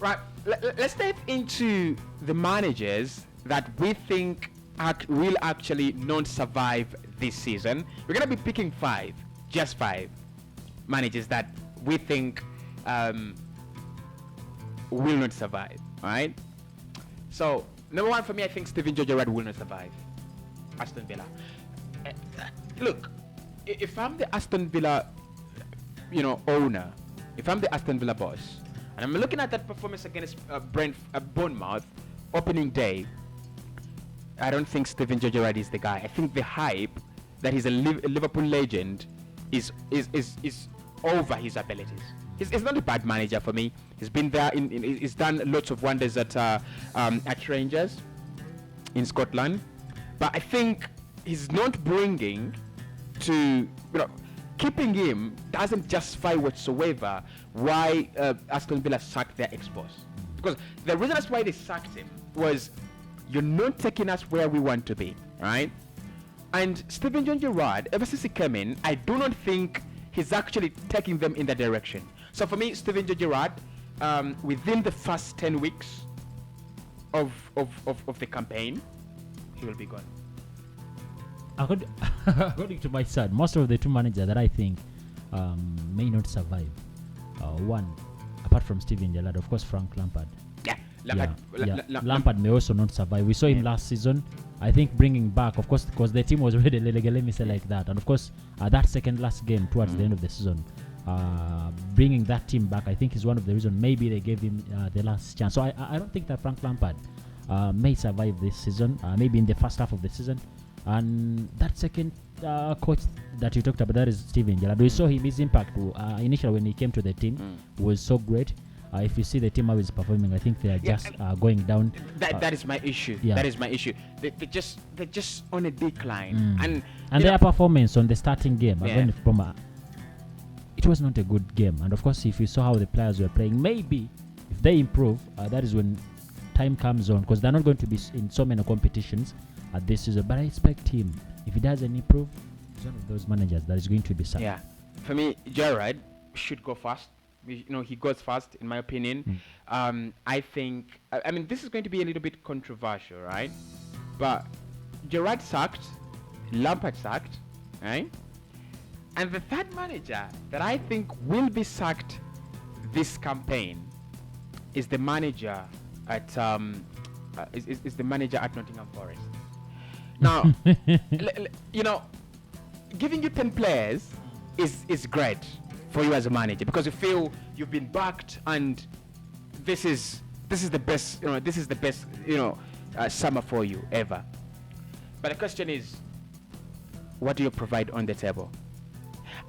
Right, let's dive into the managers that we think will actually not survive this season. We're going to be picking just five managers that we think will not survive, alright? So, number one for me, I think Gerrard will not survive Aston Villa. Look, if I'm the Aston Villa, owner, if I'm the Aston Villa boss, and I'm looking at that performance against Bournemouth opening day, I don't think Gerrard is the guy. I think the hype that he's a Liverpool legend is over his abilities. He's not a bad manager for me. He's been there. He's done lots of wonders at Rangers in Scotland, but I think he's not bringing to keeping him doesn't justify whatsoever why Aston Villa sacked their ex-boss. Because the reason that's why they sacked him was, you're not taking us where we want to be, right? And Gerrard, ever since he came in, I do not think he's actually taking them in that direction. So for me, Gerrard, within the first 10 weeks of the campaign, he will be gone. According to my side, most of the two managers that I think may not survive, one, apart from Gerrard, of course, Frank Lampard. Lampard may also not survive. We saw him last season. I think bringing back, of course, because the team was already let me say like that, and of course that second last game towards the end of the season, bringing that team back, I think is one of the reasons maybe they gave him the last chance. So I don't think that Frank Lampard may survive this season, maybe in the first half of the season. And that second coach that you talked about, that is Gerrard. We saw his impact initially when he came to the team was so great. If you see the team how is performing, I think they are just going down. That is my issue. That is my issue. They're just on a decline. And their performance on the starting game, again, it was not a good game. And of course, if you saw how the players were playing, maybe if they improve, that is when time comes on, because they're not going to be in so many competitions at this season. But I expect him, if he doesn't improve, he's one of those managers that is going to be sacked. Yeah, for me, Gerrard should go first. He goes first, in my opinion. I think, I mean, this is going to be a little bit controversial, right? But Gerrard sacked, Lampard sacked, right? And the third manager that I think will be sacked this campaign is the manager at is the manager at Nottingham Forest. Now, giving you 10 players is great for you as a manager, because you feel you've been backed and this is the best, this is the best, summer for you ever. But the question is, what do you provide on the table?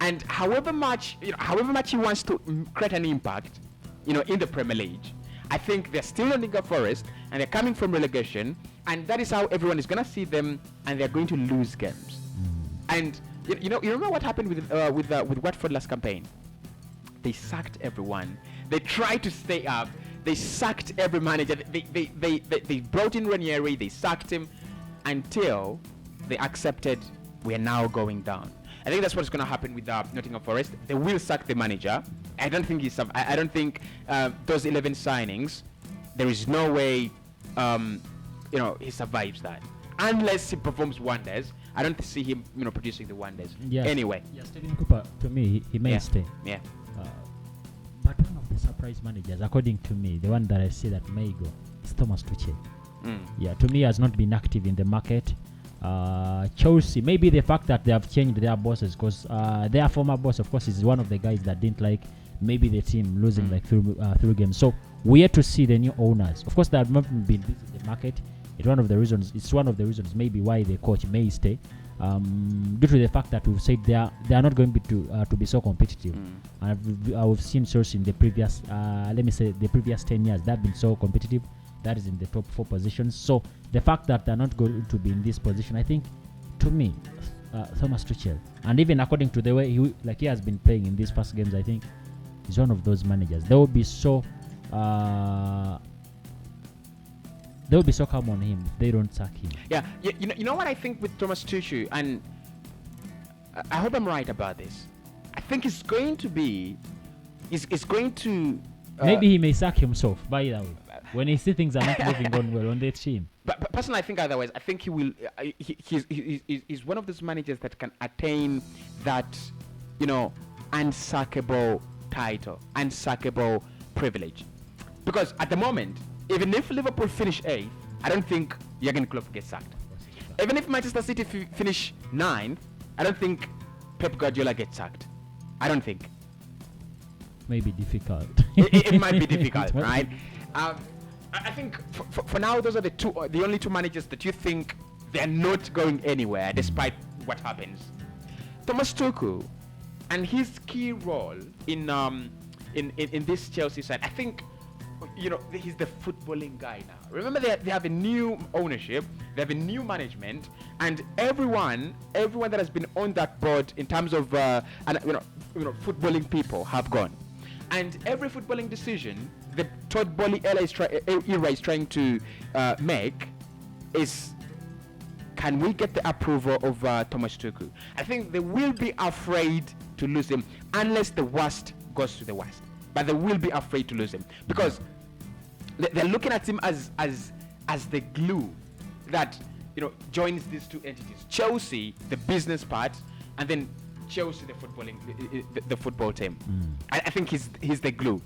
And however much he wants to create an impact, in the Premier League, I think they're still Nottingham Forest and they're coming from relegation, and that is how everyone is going to see them, and they're going to lose games. And you remember what happened with Watford last campaign? They sacked everyone. They tried to stay up. They sacked every manager. They brought in Ranieri. They sacked him until they accepted we are now going down. I think that's what's going to happen with Nottingham Forest. They will sack the manager. I don't think I don't think those 11 signings, there is no way he survives that, unless he performs wonders. I don't see him, producing the wonders. Yes. Anyway. Yeah, Stephen Cooper, to me, he may stay. Yeah. But one of the surprise managers, according to me, the one that I see that may go, is Thomas Tuchel. Yeah, to me, has not been active in the market. Chelsea, maybe the fact that they have changed their bosses, because their former boss, of course, is one of the guys that didn't like maybe the team losing through games. So we yet to see the new owners. Of course, they have not been busy in the market. It's one of the reasons maybe why the coach may stay, due to the fact that we've said they are not going to be so competitive. And I've seen Chelsea in the previous the previous 10 years, they've been so competitive. That is in the top 4 positions. So the fact that they're not going to be in this position, I think, to me, Thomas Tuchel, and even according to the way he has been playing in these first games, I think he's one of those managers. They will be so calm on him if they don't sack him. Yeah, you know what I think with Thomas Tuchel, and I hope I'm right about this. I think it's going to Maybe he may sack himself, by the way, when he see things are not moving on well on their team. But personally, I think otherwise. I think he will. He's one of those managers that can attain that, unsackable title, unsackable privilege. Because at the moment, even if Liverpool finish 8th, I don't think Jurgen Klopp gets sacked. Even if Manchester City finish 9th, I don't think Pep Guardiola gets sacked. I don't think. Maybe difficult. It might be difficult, right? I think for now, those are the only two managers that you think they're not going anywhere despite what happens. Thomas Tuchel and his key role in this Chelsea side, I think, he's the footballing guy now. Remember, they have a new ownership, they have a new management, and everyone that has been on that board in terms of footballing people have gone. And every footballing decision the Todd Boehly era is trying to make is, can we get the approval of Thomas Tuchel? I think they will be afraid to lose him unless the worst goes to the worst. But they will be afraid to lose him because they're looking at him as the glue that joins these two entities: Chelsea, the business part, and then Chelsea, the football team. I think he's the glue.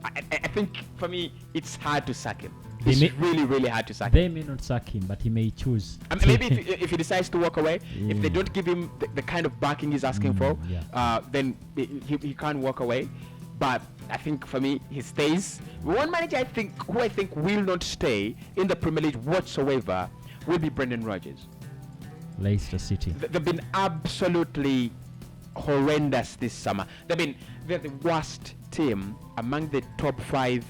I think for me it's hard to sack him. It's really hard to sack him. They may not sack him, but he may choose. Maybe if he decides to walk away, if they don't give him the kind of backing he's asking for, then he can't walk away. But I think for me, he stays. One manager who I think will not stay in the Premier League whatsoever will be Brendan Rodgers. Leicester City. They've been absolutely horrendous this summer. They're the worst team among the top 5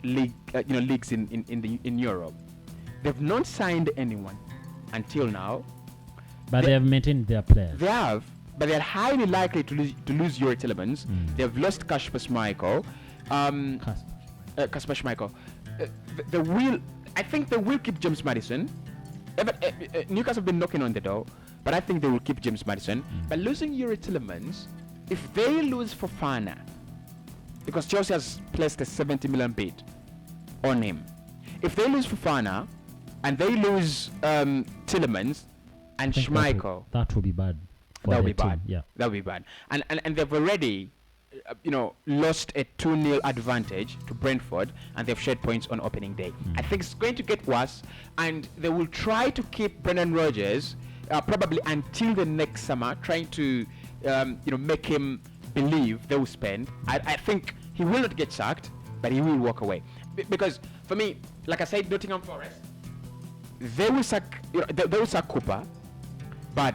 leagues in Europe. They've not signed anyone until now. But they have maintained their players. They have, but they're highly likely to lose Yuri Tillemans. They've lost Kasper Schmeichel. Kasper Schmeichel. I think they will keep James Maddison. Newcastle have been knocking on the door, but I think they will keep James Maddison. But losing Yuri Tillemans, if they lose Fofana, because Chelsea has placed a 70 million bid on him, if they lose Fofana and they lose Tillemans and Schmeichel, that will be bad. That will be bad. Yeah, that will be bad. And they've already lost a 2-0 advantage to Brentford, and they've shared points on opening day. I think it's going to get worse, and they will try to keep Brendan Rodgers probably until the next summer, trying to make him believe they will spend. I think he will not get sacked, but he will walk away. Because for me, like I said, Nottingham Forest, they will sack Cooper, but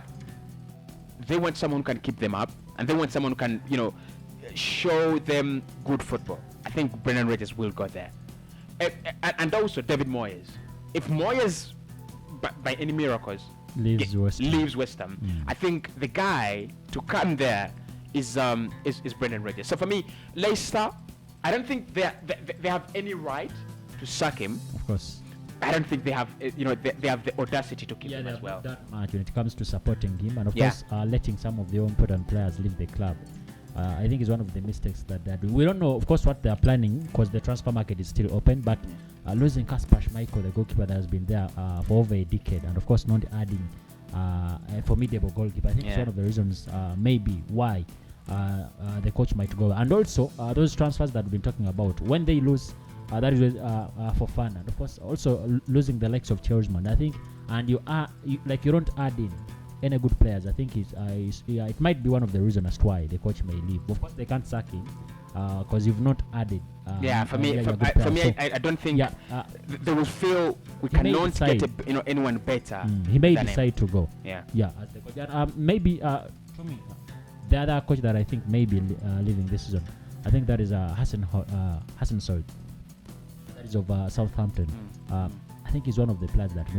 they want someone who can keep them up, and they want someone who can show them good football. I think Brendan Rodgers will go there. And also David Moyes. If Moyes, by any miracles, leaves West Ham, I think the guy to come there is Brendan Rodgers. So for me, Leicester, I don't think they have any right to sack him. Of course. I don't think they have they have the audacity to keep him as well. That much when it comes to supporting him, and of course letting some of the important players leave the club. I think is one of the mistakes that they're doing. We don't know, of course, what they're planning because the transfer market is still open. But losing Kasper Schmeichel, the goalkeeper that has been there for over a decade, and of course not adding a formidable goalkeeper, I think it's one of the reasons maybe why the coach might go. And also those transfers that we've been talking about, when they lose, that is for fun, and of course also losing the likes of Chelsea, I think, and you don't add in any good players. I think it might be one of the reasons as to why the coach may leave. Of course, they can't sack him because you've not added. For me, I don't think they will feel we cannot get anyone better. He may decide to go. Yeah. As the coach. Maybe for me, the other coach that I think may be leaving this season, I think that is Hassan Sold. That is of Southampton. I think he's one of the players that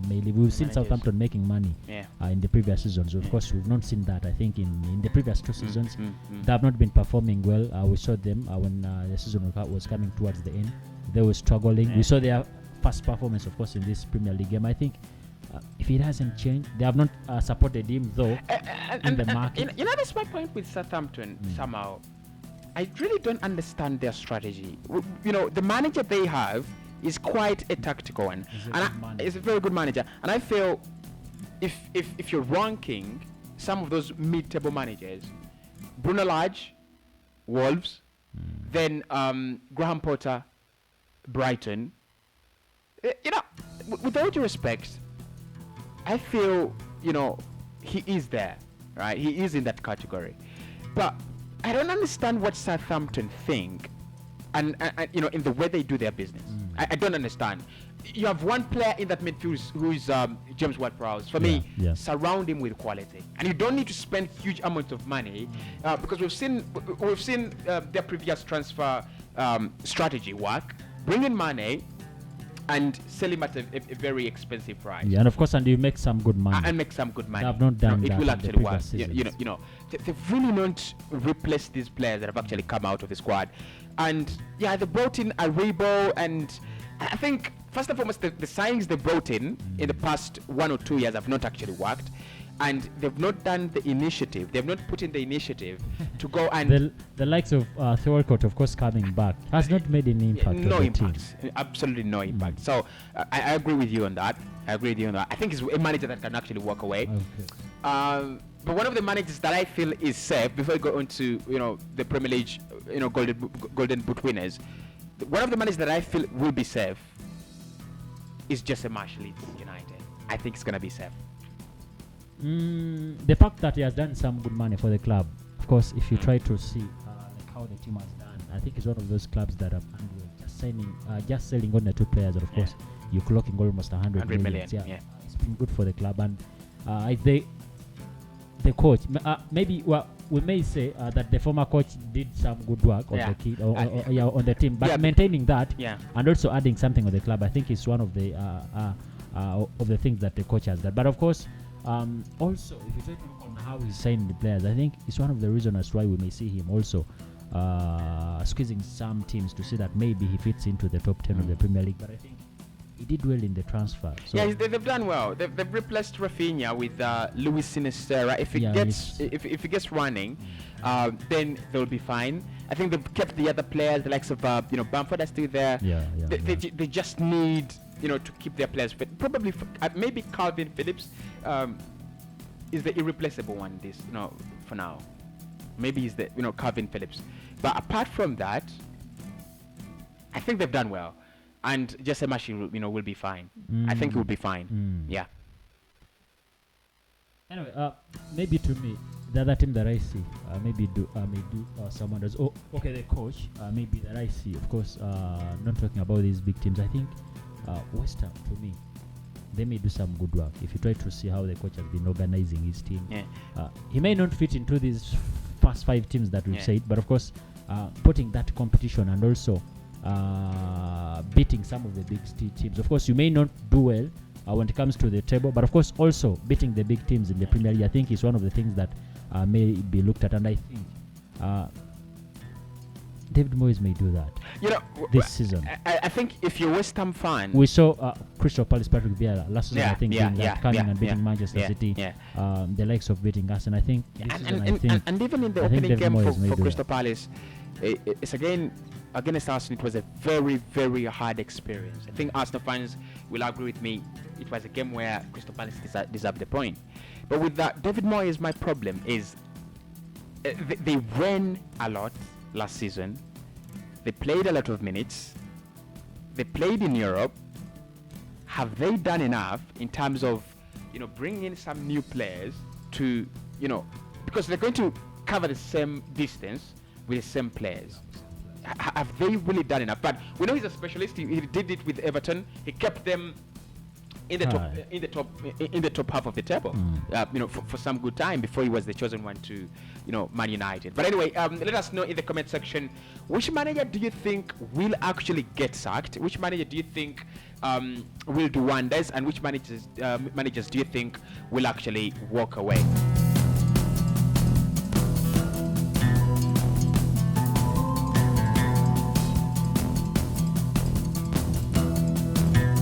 may leave. We've seen Southampton making money in the previous seasons. Of course, we've not seen that. I think in the previous 2 seasons, they have not been performing well. We saw them when the season was coming towards the end. They were struggling. We saw their first performance, of course, in this Premier League game. I think if it hasn't changed, they have not supported him, though, in the market. That's my point with Southampton somehow. I really don't understand their strategy. You know, the manager they have is quite a tactical one, and it's a very good manager. And I feel if you're ranking some of those mid-table managers, Bruno Lage, Wolves, then Graham Potter, Brighton. You know, with all due respect, I feel, you know, he is there, right? He is in that category. But I don't understand what Southampton think and you know, in the way they do their business. I don't understand. You have one player in that midfield who is James Ward-Prowse. For me, surround him with quality, and you don't need to spend huge amounts of money because we've seen their previous transfer strategy work. Bring in money and sell him at a very expensive price. Yeah, and of course, and you make some good money. And make some good money. They have not done that. It will actually work. Seasons. You know, they've really not replaced these players that have actually come out of the squad. And yeah, they brought in Aribo, and I think first and foremost, the signings they brought in the past 1 or 2 years have not actually worked. And they've not done the initiative. They've not put in the initiative to go and... The likes of Thorcott, of course, coming back, has not made any impact on the impact. Team. Absolutely no impact. So I agree with you on that. I think it's a manager that can actually walk away. Okay. But one of the managers that I feel is safe, before we go on to, you know, the Premier League, you know, Golden Boot winners, one of the managers that I feel will be safe is Jesse Marsh, Leeds United. I think it's going to be safe. The fact that he has done some good money for the club, of course, if you try to see like how the team has done, I think it's one of those clubs that have just selling on the 2 players, and of course you're clocking almost 100 million. Yeah, it's been good for the club, and the coach, maybe we may say that the former coach did some good work on the kid on the team, but maintaining that and also adding something on the club, I think is one of the things that the coach has done. But of course, also, if you try to look on how he's signing the players, I think it's one of the reasons as why we may see him also squeezing some teams to see that maybe he fits into the top 10 of the Premier League. But I think he did well in the transfer. So yeah, they've done well. They've replaced Rafinha with Luis Sinisterra. If he gets running, then they'll be fine. I think they've kept the other players, the likes of Bamford are still there. They just need, you know, to keep their players fit. Probably maybe Calvin Phillips is the irreplaceable one. For now, maybe he's the Calvin Phillips. But apart from that, I think they've done well. And Jesse Marsh, will be fine. I think he will be fine. Yeah. Anyway, maybe to me, the other team that I see, maybe someone does. Oh, okay, the coach, maybe that I see. Of course, not talking about these big teams. I think West Ham, to me, they may do some good work. If you try to see how the coach has been organizing his team, he may not fit into these first 5 teams that we've said, but of course, putting that competition and also beating some of the big teams. Of course, you may not do well when it comes to the table, but of course also beating the big teams in the Premier League, I think is one of the things that may be looked at, and I think David Moyes may do that this season. I think if you're a West Ham fan, we saw Crystal Palace, Patrick Vieira last season, I think, doing that, coming and beating Manchester City, the likes of beating us, and I think and even in the opening game for Crystal Palace, it's again against Arsenal, it was a very, very hard experience. I think Arsenal fans will agree with me. It was a game where Crystal Palace deserved the point. But with that, David Moyes, my problem is they ran a lot last season. They played a lot of minutes. They played in Europe. Have they done enough in terms of, bringing in some new players to, because they're going to cover the same distance with the same players. Have they really done enough? But we know he's a specialist. He did it with Everton. He kept them in the top half of the table, for some good time before he was the chosen one to, Man United. But anyway, let us know in the comment section, which manager do you think will actually get sacked? Which manager do you think will do wonders? And which managers do you think will actually walk away?